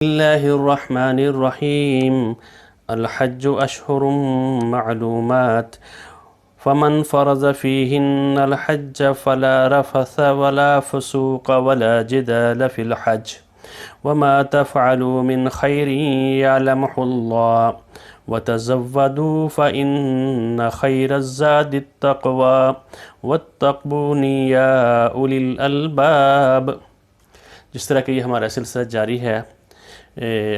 الله الرحمن الرحيم. الحج أشهر معلومات فمن فرض فيهن الحج فلا رفث ولا فسوق ولا جدال في الحج وما تفعلوا من خير يعلمه الله وتزودوا فإن خير الزاد التقوى واتقون يا أولي الألباب۔ جس طرح کہ یہ ہمارا سلسلہ جاری ہے،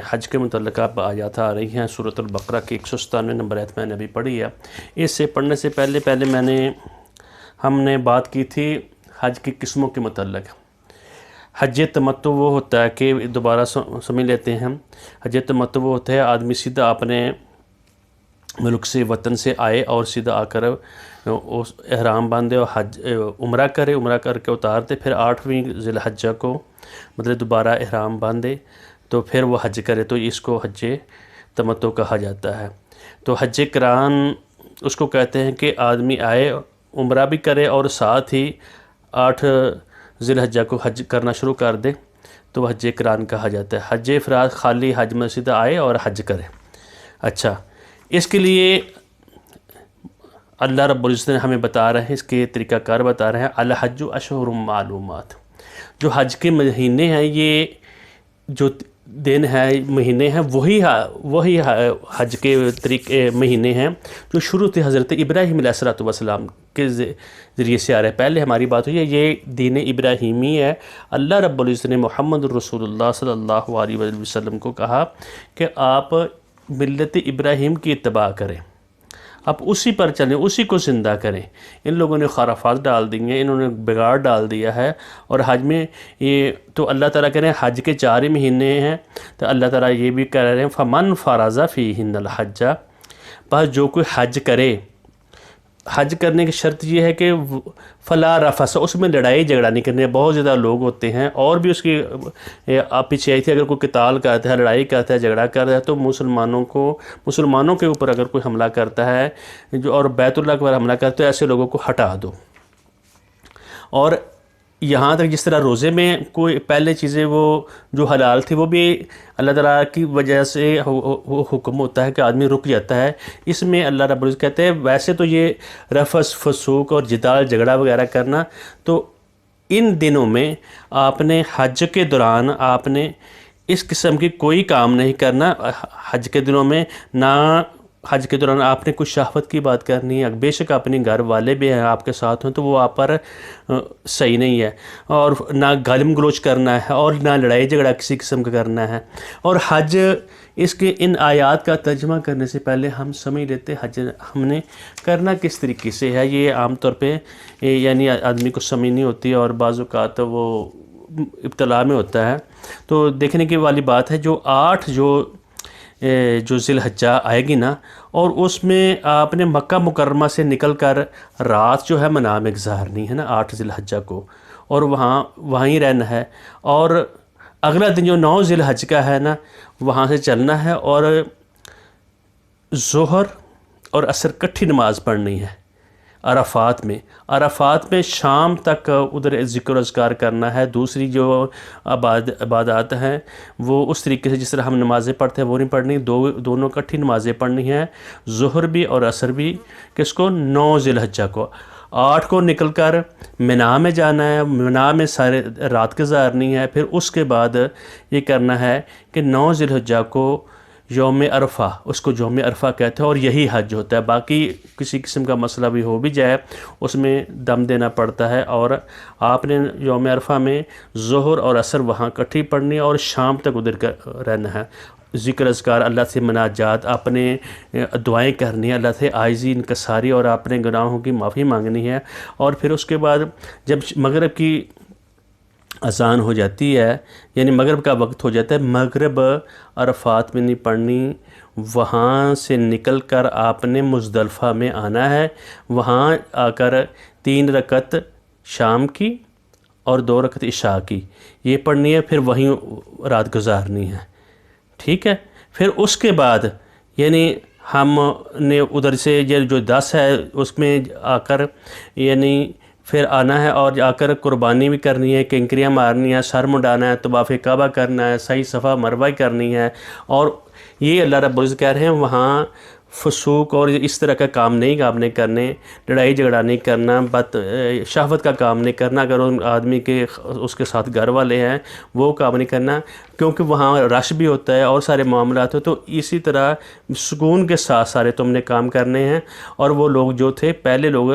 حج کے متعلق آیات آ رہی ہیں۔ سورۃ البقرہ کی 197 نمبر آیت میں نے ابھی پڑھی ہے۔ اس سے پڑھنے سے پہلے ہم نے بات کی تھی حج کی قسموں کے متعلق۔ حج تمتع وہ ہوتا ہے کہ دوبارہ سمجھ لیتے ہیں۔ حج تمتع وہ ہوتا ہے آدمی سیدھا اپنے ملک سے، وطن سے آئے اور سیدھا آ کر احرام باندھے اور عمرہ کرے، عمرہ کر کے اتار دے، پھر 8ویں ذی الحجہ کو مطلب دوبارہ احرام باندھے تو پھر وہ حج کرے، تو اس کو حج تمتع کہا جاتا ہے۔ تو حج قران اس کو کہتے ہیں کہ آدمی آئے، عمرہ بھی کرے اور ساتھ ہی 8 ذی الحجہ کو حج کرنا شروع کر دے، تو وہ حج قران کہا جاتا ہے۔ حج افراد خالی حج میں سیدھا آئے اور حج کرے۔ اچھا، اس کے لیے اللہ رب العزت نے ہمیں بتا رہے ہیں، اس کے طریقہ کار بتا رہے ہیں۔ الحج اشہر معلومات، جو حج کے مہینے ہیں، یہ جو دن ہے، مہینے ہیں، وہی حج کے طریقے مہینے ہیں جو شروع تھے حضرت ابراہیم علیہ السلام کے ذریعے سے آ رہے ہیں۔ پہلے ہماری بات ہوئی ہے، یہ دین ابراہیمی ہے۔ اللہ رب العزت نے محمد رسول اللہ صلی اللہ علیہ وسلم کو کہا کہ آپ ملت ابراہیم کی اتباع کریں، آپ اسی پر چلیں، اسی کو زندہ کریں۔ ان لوگوں نے خرافات ڈال دی ہیں، انہوں نے بگاڑ ڈال دیا ہے، اور حج میں یہ تو اللہ تعالیٰ کہہ رہے ہیں حج کے 4 ہی مہینے ہیں، تو اللہ تعالیٰ یہ بھی کہہ رہے ہیں فمن فرض فیہن الحج، بس جو کوئی حج کرے، حج کرنے کی شرط یہ ہے کہ فلا رفث، اس میں لڑائی جھگڑا نہیں کرنے۔ بہت زیادہ لوگ ہوتے ہیں، اور بھی اس کی آپ پیچھے آئی تھی، اگر کوئی قتال کرتا ہے، لڑائی کرتا ہے، جھگڑا کرتا ہے، تو مسلمانوں کے اوپر اگر کوئی حملہ کرتا ہے اور بیت اللہ کے اوپر حملہ کرتا ہے، ایسے لوگوں کو ہٹا دو۔ اور یہاں تک جس طرح روزے میں کوئی پہلے چیزیں وہ جو حلال تھی وہ بھی اللہ تعالیٰ کی وجہ سے وہ حکم ہوتا ہے کہ آدمی رک جاتا ہے، اس میں اللہ رب العزت کہتے ہیں ویسے تو یہ رفث، فسوق اور جدال جھگڑا وغیرہ کرنا، تو ان دنوں میں آپ نے حج کے دوران آپ نے اس قسم کی کوئی کام نہیں کرنا۔ حج کے دنوں میں نہ حج کے دوران آپ نے کچھ شہوت کی بات کرنی ہے، بے شک اپنے گھر والے بھی ہیں آپ کے ساتھ ہوں تو وہ آپ پر صحیح نہیں ہے، اور نہ گالم گلوچ کرنا ہے، اور نہ لڑائی جھگڑا کسی قسم کا کرنا ہے۔ اور حج، اس کے ان آیات کا ترجمہ کرنے سے پہلے ہم سمجھ لیتے حج ہم نے کرنا کس طریقے سے ہے۔ یہ عام طور پہ یعنی آدمی کو سمجھ نہیں ہوتی، اور بعض اوقات وہ ابتلا میں ہوتا ہے۔ تو دیکھنے کی والی بات ہے، جو 8 جو ذی الحجہ آئے گی نا، اور اس میں آپ نے مکہ مکرمہ سے نکل کر رات جو ہے منام گزارنی ہے نا 8 ذی الحجہ کو، اور وہیں رہنا ہے، اور اگلا دن جو 9 ذی الحجہ کا ہے نا، وہاں سے چلنا ہے، اور ظہر اور عصر کٹھی نماز پڑھنی ہے عرفات میں شام تک ادھر ذکر و اذکار کرنا ہے۔ دوسری جو عبادات ہیں وہ اس طریقے سے جس طرح ہم نمازیں پڑھتے ہیں وہ نہیں پڑھنی، دونوں کٹھی نمازیں پڑھنی ہیں، ظہر بھی اور عصر بھی۔ کس کو؟ 9 ذی الحجہ کو۔ 8 کو نکل کر مینا میں جانا ہے، مینا میں سارے رات گزارنی ہے، پھر اس کے بعد یہ کرنا ہے کہ 9 ذی الحجہ کو یوم عرفہ، اس کو یوم عرفہ کہتے ہیں، اور یہی حج ہوتا ہے۔ باقی کسی قسم کا مسئلہ بھی ہو بھی جائے اس میں دم دینا پڑتا ہے، اور آپ نے یوم عرفہ میں ظہر اور عصر وہاں کٹھی پڑھنی ہے، اور شام تک ادھر رہنا ہے۔ ذکر اذکار، اللہ سے مناجات، اپنے دعائیں کرنی ہے، اللہ سے عاجزی انکساری اور اپنے گناہوں کی معافی مانگنی ہے۔ اور پھر اس کے بعد جب مغرب کی اذان ہو جاتی ہے، یعنی مغرب کا وقت ہو جاتا ہے، مغرب عرفات میں نہیں پڑھنی، وہاں سے نکل کر آپ نے مزدلفہ میں آنا ہے، وہاں آ کر 3 رکعت شام کی اور 2 رکعت عشاء کی یہ پڑھنی ہے، پھر وہیں رات گزارنی ہے، ٹھیک ہے۔ پھر اس کے بعد یعنی ہم نے ادھر سے یہ جو 10 ہے اس میں آ کر یعنی پھر آنا ہے اور آ کر قربانی بھی کرنی ہے، کنکریاں مارنی ہے، سر منڈانا ہے، طواف کعبہ کرنا ہے، صحیح صفا مروہ کرنی ہے. اور یہ اللہ رب العزت کہہ رہے ہیں وہاں فسوق اور اس طرح کا کام نہیں آپ نے کرنے، لڑائی جھگڑا نہیں کرنا، شہوت کا کام نہیں کرنا. اگر ان آدمی کے اس کے ساتھ گھر والے ہیں وہ کام نہیں کرنا، کیونکہ وہاں رش بھی ہوتا ہے اور سارے معاملات ہو. تو اسی طرح سکون کے ساتھ سارے تم نے کام کرنے ہیں. اور وہ لوگ جو تھے پہلے لوگ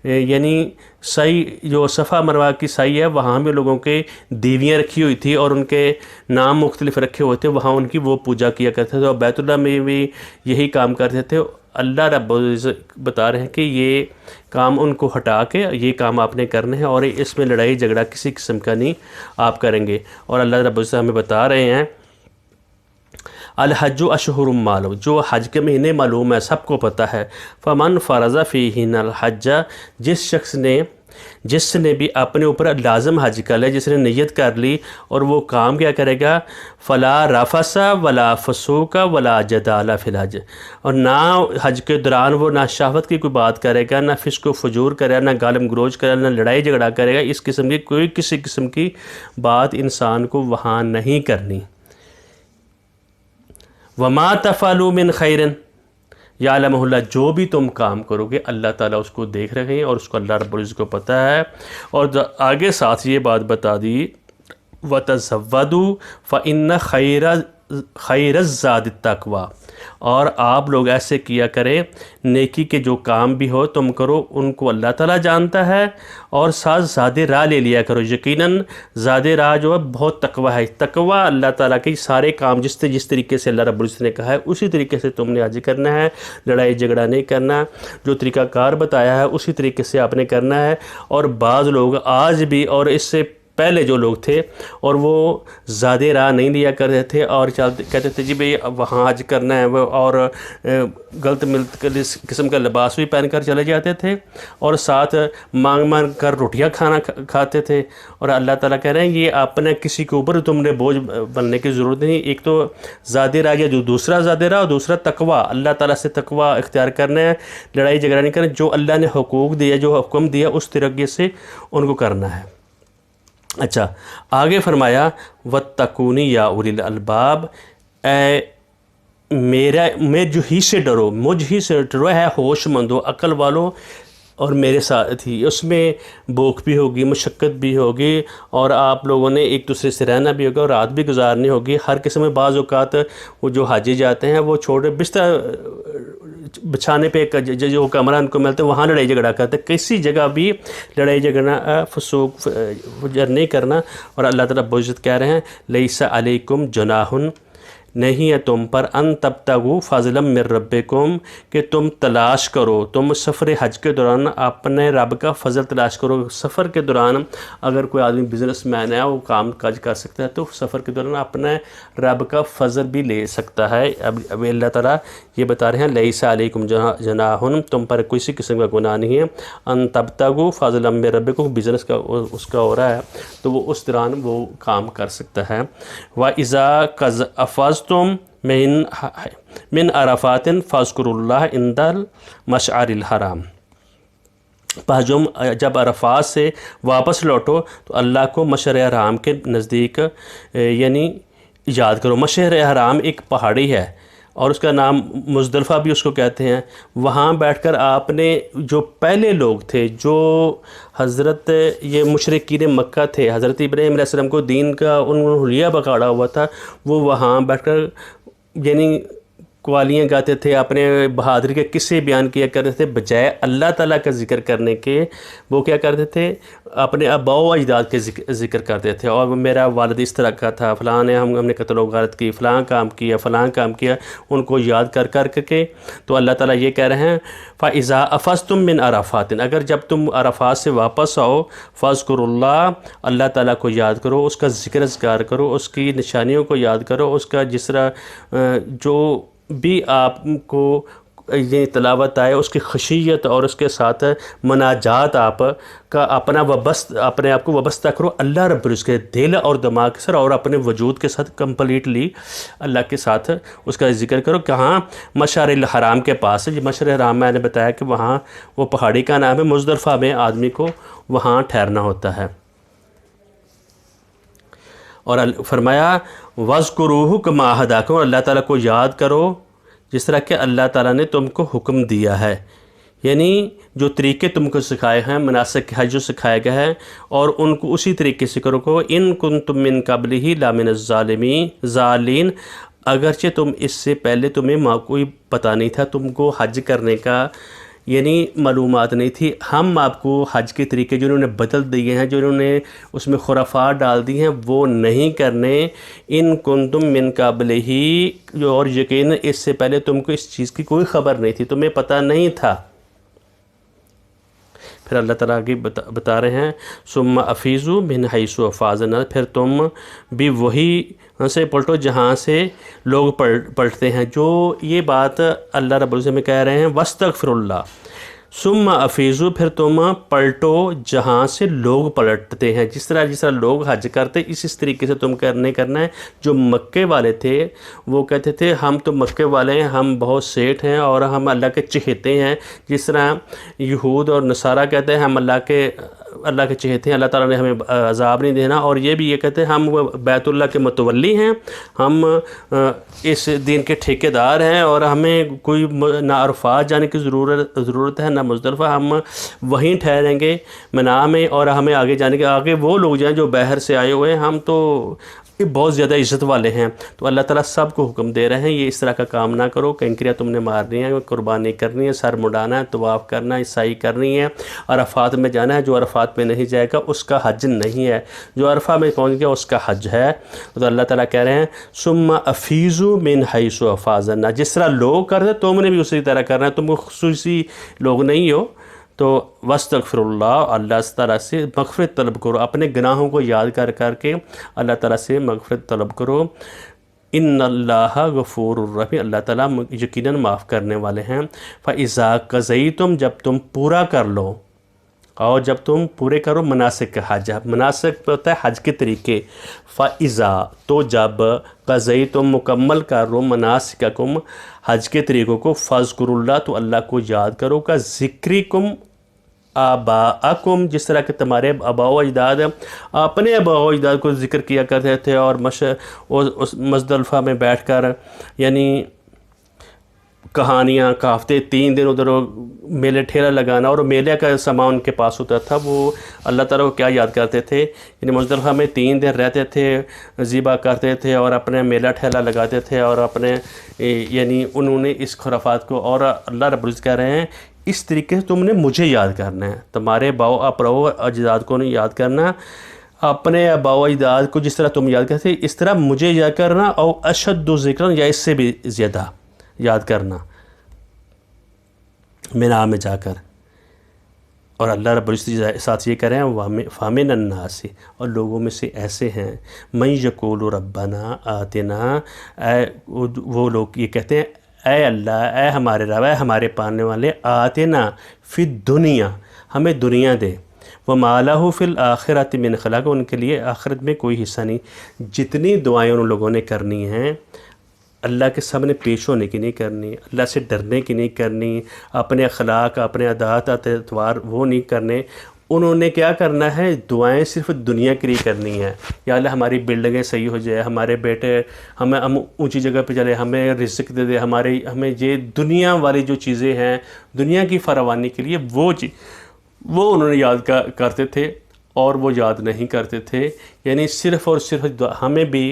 یعنی سعی جو صفا مروہ کی سعی ہے وہاں بھی لوگوں کے دیویاں رکھی ہوئی تھی اور ان کے نام مختلف رکھے ہوئے تھے، وہاں ان کی وہ پوجا کیا کرتے تھے اور بیت اللہ میں بھی یہی کام کرتے تھے. اللہ رب العزت بتا رہے ہیں کہ یہ کام ان کو ہٹا کے یہ کام آپ نے کرنے ہیں اور اس میں لڑائی جھگڑا کسی قسم کا نہیں آپ کریں گے. اور اللہ رب العزت ہمیں بتا رہے ہیں الحج اشہر معلوم، جو حج کے مہینے معلوم ہے سب کو پتہ ہے. فمن فرض فیہن الحج، جس نے بھی اپنے اوپر لازم حج کر لیا، جس نے نیت کر لی اور وہ کام کیا کرے گا، فلا رفث ولا فسوق ولا جدال فی الحج، اور نہ حج کے دوران وہ نہ شہوت کی کوئی بات کرے گا، نہ فسق و فجور کرے گا، نہ گالم گلوچ کرے گا، نہ لڑائی جھگڑا کرے گا. اس قسم کی کسی قسم کی بات انسان کو وہاں نہیں کرنی. وما تفعلوا من خیر یعلمہ اللہ، جو بھی تم کام کرو گے اللہ تعالیٰ اس کو دیکھ رہے ہیں اور اس کو اللہ رب العزت کو پتہ ہے. اور آگے ساتھ یہ بات بتا دی وَتَزَوَّدُوا فَإِنَّ خَيْرَ الزَّادِ التَّقْوَىٰ، اور آپ لوگ ایسے کیا کریں، نیکی کے جو کام بھی ہو تم کرو ان کو اللہ تعالیٰ جانتا ہے، اور ساتھ زاد راہ لے لیا کرو. یقیناً زاد راہ جو ہے بہت تقویٰ ہے. تقویٰ اللہ تعالیٰ کے سارے کام جس طریقے سے اللہ رب العزت نے کہا ہے اسی طریقے سے تم نے آج کرنا ہے. لڑائی جھگڑا نہیں کرنا، جو طریقہ کار بتایا ہے اسی طریقے سے آپ نے کرنا ہے. اور بعض لوگ آج بھی اور اس سے پہلے جو لوگ تھے اور وہ زیادہ راہ نہیں لیا کرتے تھے اور کہتے تھے جی بھئی وہاں حج کرنا ہے، اور غلط ملت قسم کا لباس بھی پہن کر چلے جاتے تھے اور ساتھ مانگ کر روٹیاں کھاتے تھے. اور اللہ تعالیٰ کہہ رہے ہیں یہ اپنے کسی کے اوپر تم نے بوجھ بننے کی ضرورت نہیں. ایک تو زیادہ راہ یا جو دوسرا زیادہ راہ، اور دوسرا تقویٰ، اللہ تعالیٰ سے تقویٰ اختیار کرنا ہے. لڑائی جھگڑا نہیں کرنا، جو اللہ نے حقوق دیا، جو حکم دیا اس طریقے سے ان کو کرنا ہے. اچھا آگے فرمایا وَاتَّقُونِ یا اولی الالباب، اے میں جو ہی سے ڈرو، مجھ ہی سے ڈرو ہے ہوش مندو، عقل والوں، اور میرے ساتھ ہی. اس میں بھوک بھی ہوگی، مشقت بھی ہوگی، اور آپ لوگوں نے ایک دوسرے سے رہنا بھی ہوگا اور رات بھی گزارنی ہوگی. ہر قسم میں بعض اوقات وہ جو حاجی جاتے ہیں وہ چھوڑے بستر بچھانے پہ جو کمرہ ان کو ملتے ہیں وہاں لڑائی جھگڑا کرتے ہیں. کسی جگہ بھی لڑائی جھگڑا فسوق فجر نہیں کرنا. اور اللہ تعالیٰ بہت کہہ رہے ہیں لیس علیکم جناح، نہیں ہے تم پر ان تبتغوا فضلا من ربکم، کہ تم تلاش کرو، تم سفر حج کے دوران اپنے رب کا فضل تلاش کرو. سفر کے دوران اگر کوئی آدمی بزنس مین ہے وہ کام کاج کر سکتا ہے تو سفر کے دوران اپنے رب کا فضل بھی لے سکتا ہے. اب اللہ تعالیٰ یہ بتا رہے ہیں لیس علیکم جناح، تم پر کسی قسم کا گناہ نہیں ہے، ان تبتغوا فضلا من ربکم، بزنس کا اس کا ہو رہا ہے تو وہ اس دوران وہ کام کر سکتا ہے. وَإِذَا أَفَضْتُم من عرفات فاذکروا اللہ عند المشعر الحرام، پس جب عرفات سے واپس لوٹو تو اللہ کو مشعر حرام کے نزدیک یعنی یاد کرو. مشعر حرام ایک پہاڑی ہے اور اس کا نام مزدلفہ بھی اس کو کہتے ہیں. وہاں بیٹھ کر آپ نے جو پہلے لوگ تھے جو حضرت یہ مشرکین مکہ تھے، حضرت ابراہیم علیہ السلام کو دین کا انہوں نے حلیہ بکھاڑا ہوا تھا، وہ وہاں بیٹھ کر یعنی قوالیاں گاتے تھے، اپنے بہادری کے قصے بیان کیا کرتے تھے. بجائے اللہ تعالیٰ کا ذکر کرنے کے وہ کیا کرتے تھے، اپنے آباء و اجداد کے ذکر کرتے تھے. اور میرا والد اس طرح کا تھا، فلاں نے ہم نے قتل و غارت کی، فلاں کام کیا، فلاں کام کیا، ان کو یاد کر کے. تو اللہ تعالیٰ یہ کہہ رہے ہیں فَإِذَا أَفَضْتُم مِّنْ عَرَفَاتٍ، اگر جب تم عرفات سے واپس آؤ، فاذکروا اللہ، اللہ تعالیٰ کو یاد کرو، اس کا ذکر اذکار کرو، اس کی نشانیوں کو یاد کرو، اس کا جس طرح جو بھی آپ کو یہ تلاوت آئے، اس کی خشیت اور اس کے ساتھ مناجات آپ کا اپنا اپنے آپ کو وابستہ کرو اللہ رب العزت کے دل اور دماغ کے ساتھ اور اپنے وجود کے ساتھ کمپلیٹلی اللہ کے ساتھ اس کا ذکر کرو۔ کہاں؟ مشعر الحرام کے پاس ہے۔ مشعر الحرام میں نے بتایا کہ وہاں وہ پہاڑی کا نام ہے، مزدلفہ میں آدمی کو وہاں ٹھہرنا ہوتا ہے۔ اور فرمایا وَاذْكُرُوهُ كَمَا هَدَاكُمْ، اللہ تعالیٰ کو یاد کرو جس طرح کہ اللہ تعالیٰ نے تم کو حکم دیا ہے، یعنی جو طریقے تم کو سکھائے ہیں، مناسک حج جو سکھایا گیا ہے، اور ان کو اسی طریقے سے کرو کو ان کنتم من قبلہ لمن الظالمین، اگرچہ تم اس سے پہلے تمہیں کوئی پتہ نہیں تھا، تم کو حج کرنے کا یعنی معلومات نہیں تھی، ہم آپ کو حج کے طریقے جو انہوں نے بدل دیے ہیں، جو انہوں نے اس میں خرافات ڈال دی ہیں، وہ نہیں کرنے۔ ان کنتم من قبلہ، جو اور یقین اس سے پہلے تم کو اس چیز کی کوئی خبر نہیں تھی، تمہیں پتہ نہیں تھا۔ پھر اللہ تعالیٰ آگے بتا رہے ہیں ثم افیضوا من حیث افاض الناس، پھر تم بھی وہی سے پلٹو جہاں سے لوگ پلٹتے ہیں۔ جو یہ بات اللہ رب العزت میں کہہ رہے ہیں واستغفر اللہ، ثم افیضوا، پھر تم پلٹو جہاں سے لوگ پلٹتے ہیں، جس طرح لوگ حج کرتے اس طریقے سے تم کرنا ہے۔ جو مکے والے تھے وہ کہتے تھے ہم تو مکے والے ہیں، ہم بہت سیٹھ ہیں اور ہم اللہ کے چہیتے ہیں، جس طرح یہود اور نصارہ کہتے ہیں ہم اللہ کے چہیتے ہیں، اللہ تعالیٰ نے ہمیں عذاب نہیں دینا، اور یہ بھی یہ کہتے ہیں ہم بیت اللہ کے متولی ہیں، ہم اس دین کے ٹھیکیدار ہیں، اور ہمیں کوئی نہ عرفات جانے کی ضرورت ہے نہ مزدلفہ، ہم وہیں ٹھہریں گے منا میں، اور ہمیں آگے جانے کے آگے وہ لوگ جائیں جو باہر سے آئے ہوئے ہیں، ہم تو بہت زیادہ عزت والے ہیں۔ تو اللہ تعالیٰ سب کو حکم دے رہے ہیں یہ اس طرح کا کام نہ کرو، کنکریاں تم نے مارنی ہیں، قربانی کرنی ہے، سر مڈانا ہے، طواف کرنا ہے، سعی کرنی ہے، عرفات میں جانا ہے۔ جو عرفات میں نہیں جائے گا اس کا حج نہیں ہے، جو عرفہ میں پہنچ گیا اس کا حج ہے۔ تو اللہ تعالیٰ کہہ رہے ہیں ثم افیضوا من حیث افاض الناس، جس طرح لوگ کرتے تم نے بھی اسی طرح کرنا ہے، تم خصوصی لوگ نہیں ہو۔ تو واستغفر اللہ، اللہ تعالیٰ سے مغفرت طلب کرو، اپنے گناہوں کو یاد کر کے اللہ تعالیٰ سے مغفرت طلب کرو۔ ان اللہ غفور الرحیم، اللہ تعالیٰ یقیناً معاف کرنے والے ہیں۔ فَإِذَا قَضَيْتُمْ، جب تم پورا کر لو، اور جب تم پورے کرو مناسک حج، مناسک ہوتا ہے حج کے طریقے، فَإِذَا، تو جب قَضَيْتُمْ مکمل کر لو مناسککم، حج کے طریقوں کو، فَاذْكُرُوا اللہ، تو اللہ کو یاد کرو، کا ذکرکم آباءکم، جس طرح کہ تمہارے آباء و اجداد اپنے آباء و اجداد کو ذکر کیا کرتے تھے، اور مزدلفہ میں بیٹھ کر یعنی کہانیاں کہتے 3 دن ادھر میلے ٹھیلا لگانا، اور میلے کا سامان ان کے پاس ہوتا تھا، وہ اللہ تعالیٰ کو کیا یاد کرتے تھے، یعنی مزدلفہ میں 3 دن رہتے تھے، ذبح کرتے تھے اور اپنے میلہ ٹھیلا لگاتے تھے، اور اپنے یعنی انہوں نے اس خرافات کو، اور اللہ رب العزت کہہ رہے ہیں اس طریقے سے تم نے مجھے یاد کرنا ہے، تمہارے باؤ اپرو اجداد کو نہیں یاد کرنا، اپنے آباء و اجداد کو جس طرح تم یاد کرتے اس طرح مجھے یاد کرنا، اور اشد ذکر، یا اس سے بھی زیادہ یاد کرنا مینا میں جا کر۔ اور اللہ رب العزت ساتھ یہ کہہ رہے ہیں فامن الناس، اور لوگوں میں سے ایسے ہیں من یقول ربنا آتنا، وہ لوگ یہ کہتے ہیں اے اللہ، اے ہمارے رب، اے ہمارے پانے والے، آتنا فی الدنیا، ہمیں دنیا دے، وما لہ فی الآخرۃ من خلاق، ان کے لیے آخرت میں کوئی حصہ نہیں۔ جتنی دعائیں ان لوگوں نے کرنی ہیں اللہ کے سامنے پیش ہونے کی نہیں کرنی، اللہ سے ڈرنے کی نہیں کرنی، اپنے اخلاق، اپنے عادات اطوار وہ نہیں کرنے، انہوں نے کیا کرنا ہے، دعائیں صرف دنیا کے لیے کرنی ہے، یا اللہ ہماری بلڈنگیں صحیح ہو جائے، ہمارے بیٹے ہم اونچی جگہ پہ چلے، ہمیں رزق دے دے، ہمیں یہ دنیا والی جو چیزیں ہیں دنیا کی فراوانی کے لیے وہ انہوں نے یاد کرتے تھے، اور وہ یاد نہیں کرتے تھے۔ یعنی صرف اور صرف ہمیں بھی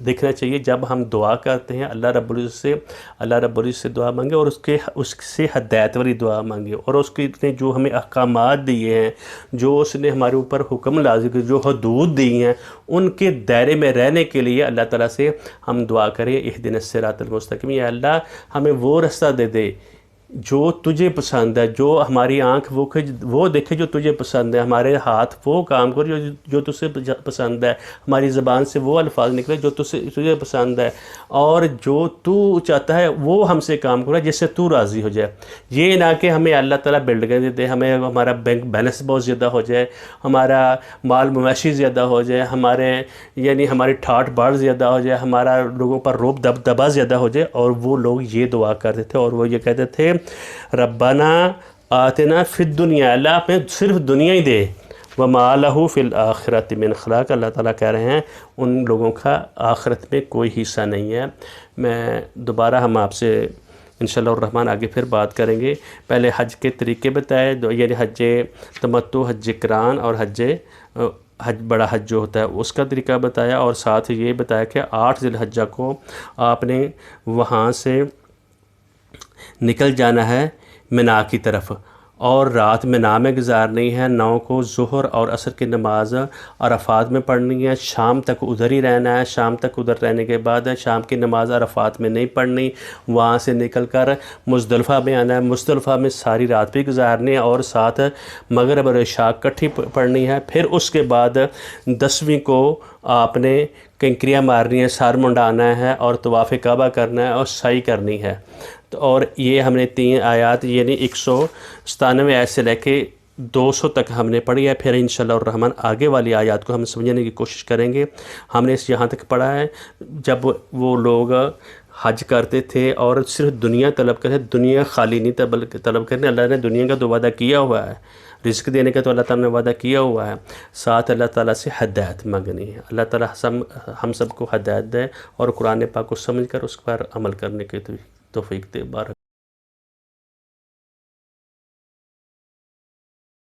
دیکھنا چاہیے جب ہم دعا کرتے ہیں اللہ رب العزت سے دعا مانگے، اور اس سے ہدایت والی دعا مانگے، اور اس کے نے جو ہمیں احکامات دیے ہیں، جو اس نے ہمارے اوپر حکم لازم کیے، جو حدود دی ہیں، ان کے دائرے میں رہنے کے لیے اللہ تعالیٰ سے ہم دعا کریں اہدنا الصراط المستقیم، یا اللہ ہمیں وہ راستہ دے دے جو تجھے پسند ہے، جو ہماری آنکھ وہ دیکھے جو تجھے پسند ہے، ہمارے ہاتھ وہ کام کرے جو تجھے پسند ہے، ہماری زبان سے وہ الفاظ نکلے جو تجھے پسند ہے، اور جو تو چاہتا ہے وہ ہم سے کام کرے جس سے تو راضی ہو جائے۔ یہ نہ کہ ہمیں اللہ تعالیٰ بلڈنگیں دے دے، ہمیں ہمارا بینک بیلنس بہت زیادہ ہو جائے، ہمارا مال مویشی زیادہ ہو جائے، ہماری ٹھاٹھ باڑھ زیادہ ہو جائے، ہمارا لوگوں پر روب دبا زیادہ ہو جائے۔ اور وہ لوگ یہ دعا کرتے تھے اور وہ یہ کہتے تھے ربنا آتنا فی الدنیا، اللہ ہمیں صرف دنیا ہی دے، وما لہ فی الآخرۃ من خلاق، اللہ تعالیٰ کہہ رہے ہیں ان لوگوں کا آخرت میں کوئی حصہ نہیں ہے۔ میں دوبارہ ہم آپ سے انشاءاللہ الرحمن آگے پھر بات کریں گے۔ پہلے حج کے طریقے بتائے، یعنی حج تمتع، حج قران اور حج بڑا حج جو ہوتا ہے اس کا طریقہ بتایا، اور ساتھ یہ بتایا کہ 8 ذی الحجہ کو آپ نے وہاں سے نکل جانا ہے منا کی طرف، اور رات منا میں گزارنی ہے، 9 کو ظہر اور عصر کی نماز عرفات میں پڑھنی ہے، شام تک ادھر ہی رہنا ہے، شام تک ادھر رہنے کے بعد شام کی نماز عرفات میں نہیں پڑھنی، وہاں سے نکل کر مزدلفہ میں آنا ہے، مزدلفہ میں ساری رات بھی گزارنی ہے، اور ساتھ مغرب اور عشاء کٹھی پڑھنی ہے۔ پھر اس کے بعد 10ویں کو آپ نے کنکریاں مارنی ہے، سر منڈانا ہے، اور طواف کعبہ کرنا ہے، اور سعی کرنی ہے۔ اور یہ ہم نے 3 آیات یعنی 197 آیت سے لے کے 200 تک ہم نے پڑھی ہے۔ پھر انشاءاللہ الرحمن آگے والی آیات کو ہم سمجھنے کی کوشش کریں گے۔ ہم نے یہاں تک پڑھا ہے جب وہ لوگ حج کرتے تھے اور صرف دنیا طلب کرتے، دنیا خالی نہیں طلب کرتے، اللہ نے دنیا کا تو وعدہ کیا ہوا ہے، رزق دینے کا تو اللہ تعالیٰ نے وعدہ کیا ہوا ہے، ساتھ اللہ تعالیٰ سے ہدایت مانگنی ہے۔ اللہ تعالیٰ ہم سب کو ہدایت دے اور قرآن پاک کو سمجھ کر اس پر عمل کرنے کے توفیق دے۔ بارک